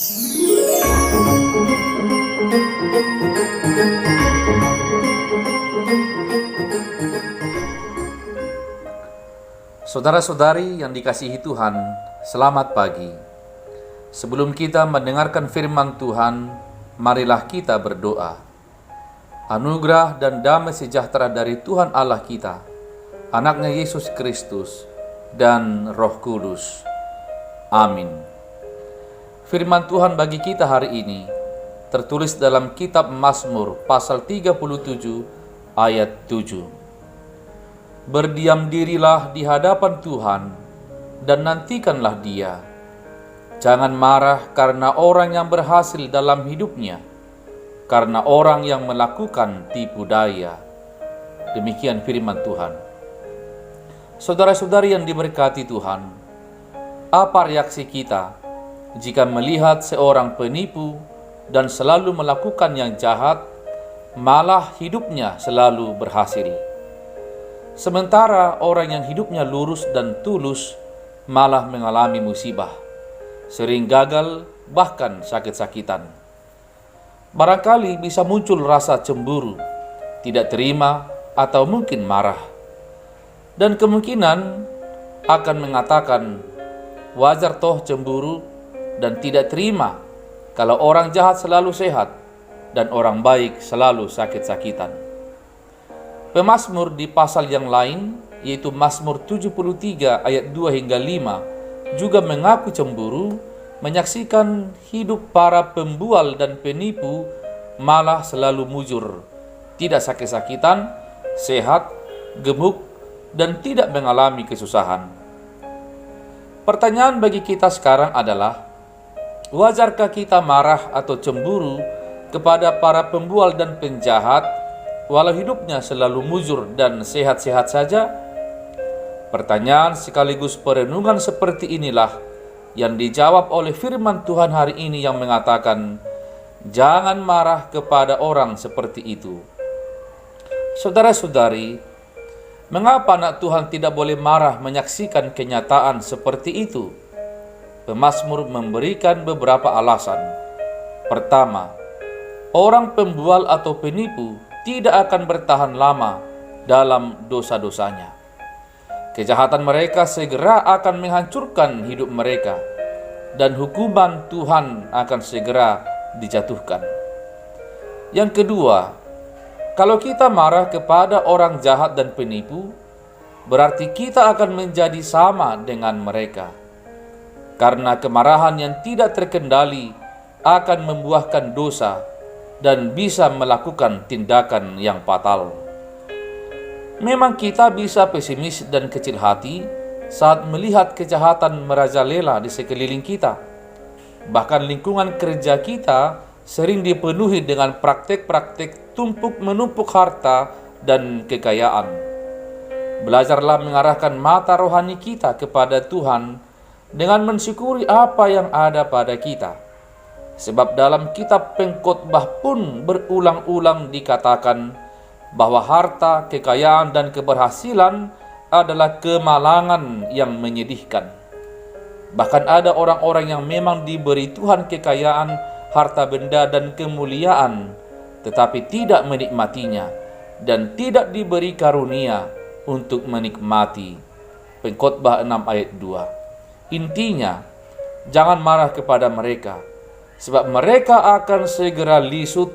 Saudara-saudari yang dikasihi Tuhan, selamat pagi. Sebelum kita mendengarkan firman Tuhan, marilah kita berdoa. Anugerah dan damai sejahtera dari Tuhan Allah kita, Anaknya Yesus Kristus, dan Roh Kudus. Amin. Firman Tuhan bagi kita hari ini tertulis dalam kitab Mazmur pasal 37 ayat 7. Berdiam dirilah di hadapan Tuhan dan nantikanlah Dia. Jangan marah karena orang yang berhasil dalam hidupnya, karena orang yang melakukan tipu daya. Demikian firman Tuhan. Saudara-saudari yang diberkati Tuhan, apa reaksi kita jika melihat seorang penipu dan selalu melakukan yang jahat, malah hidupnya selalu berhasil? Sementara orang yang hidupnya lurus dan tulus malah mengalami musibah, sering gagal, bahkan sakit-sakitan. Barangkali bisa muncul rasa cemburu, tidak terima, atau mungkin marah. Dan kemungkinan akan mengatakan, wajar toh cemburu dan tidak terima kalau orang jahat selalu sehat dan orang baik selalu sakit-sakitan. Pemazmur di pasal yang lain, yaitu Mazmur 73 ayat 2 hingga 5, juga mengaku cemburu, menyaksikan hidup para pembual dan penipu malah selalu mujur, tidak sakit-sakitan, sehat, gemuk, dan tidak mengalami kesusahan. Pertanyaan bagi kita sekarang adalah, wajarkah kita marah atau cemburu kepada para pembual dan penjahat walau hidupnya selalu mujur dan sehat-sehat saja? Pertanyaan sekaligus perenungan seperti inilah yang dijawab oleh firman Tuhan hari ini yang mengatakan, jangan marah kepada orang seperti itu. Saudara-saudari, mengapa anak Tuhan tidak boleh marah menyaksikan kenyataan seperti itu? Pemazmur memberikan beberapa alasan. Pertama, orang pembual atau penipu tidak akan bertahan lama dalam dosa-dosanya. Kejahatan mereka segera akan menghancurkan hidup mereka, dan hukuman Tuhan akan segera dijatuhkan. Yang kedua, kalau kita marah kepada orang jahat dan penipu, berarti kita akan menjadi sama dengan mereka. Karena kemarahan yang tidak terkendali akan membuahkan dosa dan bisa melakukan tindakan yang fatal. Memang kita bisa pesimis dan kecil hati saat melihat kejahatan merajalela di sekeliling kita. Bahkan lingkungan kerja kita sering dipenuhi dengan praktek-praktek tumpuk-menumpuk harta dan kekayaan. Belajarlah mengarahkan mata rohani kita kepada Tuhan dengan mensyukuri apa yang ada pada kita. Sebab dalam kitab Pengkhotbah pun berulang-ulang dikatakan bahwa harta, kekayaan, dan keberhasilan adalah kemalangan yang menyedihkan. Bahkan ada orang-orang yang memang diberi Tuhan kekayaan, harta benda, dan kemuliaan, tetapi tidak menikmatinya dan tidak diberi karunia untuk menikmati. Pengkhotbah 6 ayat 2. Intinya, jangan marah kepada mereka, sebab mereka akan segera lisut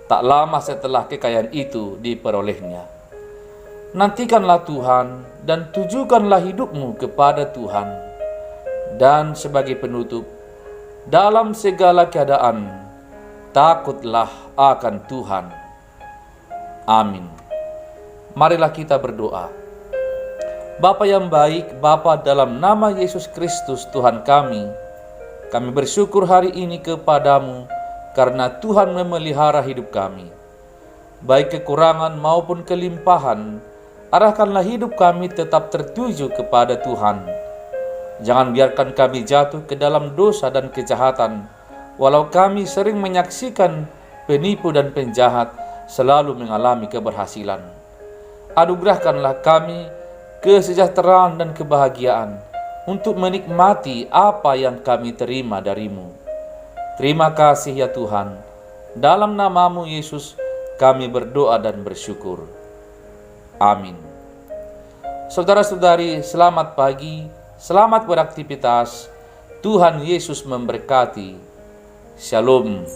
tak lama setelah kekayaan itu diperolehnya. Nantikanlah Tuhan dan tujukanlah hidupmu kepada Tuhan. Dan sebagai penutup, dalam segala keadaan, takutlah akan Tuhan. Amin. Marilah kita berdoa. Bapa yang baik, Bapa dalam nama Yesus Kristus Tuhan kami bersyukur hari ini kepadamu karena Tuhan memelihara hidup kami. Baik kekurangan maupun kelimpahan, arahkanlah hidup kami tetap tertuju kepada Tuhan. Jangan biarkan kami jatuh ke dalam dosa dan kejahatan, walau kami sering menyaksikan penipu dan penjahat selalu mengalami keberhasilan. Anugerahkanlah kami kesejahteraan dan kebahagiaan untuk menikmati apa yang kami terima darimu. Terima kasih ya Tuhan. Dalam nama-Mu Yesus kami berdoa dan bersyukur. Amin. Saudara-saudari, selamat pagi, selamat beraktivitas. Tuhan Yesus memberkati. Shalom.